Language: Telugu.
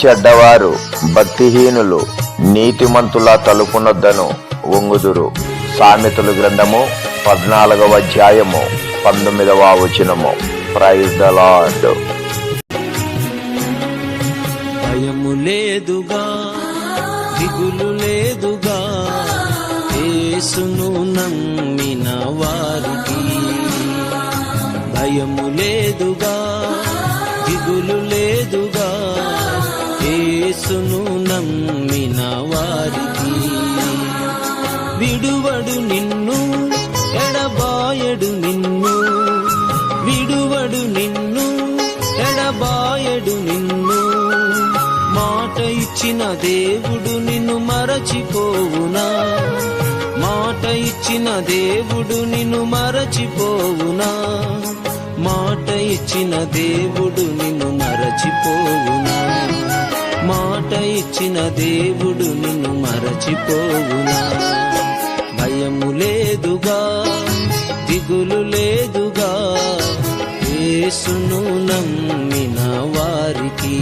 చెడ్డవారు భక్తిహీనులు నీతిమంతుల తలుపునొద్దను వంగుదురు. సామెతలు గ్రంథము 14వ అధ్యాయము 19వ వచనము. Praise the lord. భయము లేదుగా, దిగులు లేదుగా, యేసును నమ్మిన వారికి. భయము లేదుగా, దిగులు లేదుగా, యేసును నమ్మిన వారికి. విడువడు నిన్ను, ఎడబాయడు నిన్ను, విడువడు నిన్ను, ఎడబాయడు నిన్ను. మాట ఇచ్చిన దేవుడు నిన్ను మరచిపోవునా? మాట ఇచ్చిన దేవుడు నిన్ను మరచిపోవునా? మాట ఇచ్చిన దేవుడు నిన్ను మరచిపోవునా? మాట ఇచ్చిన దేవుడు నిన్ను మరచిపోవునా? భయము లేదుగా, దిగులు లేదుగా, యేసును నమ్మిన వారికి.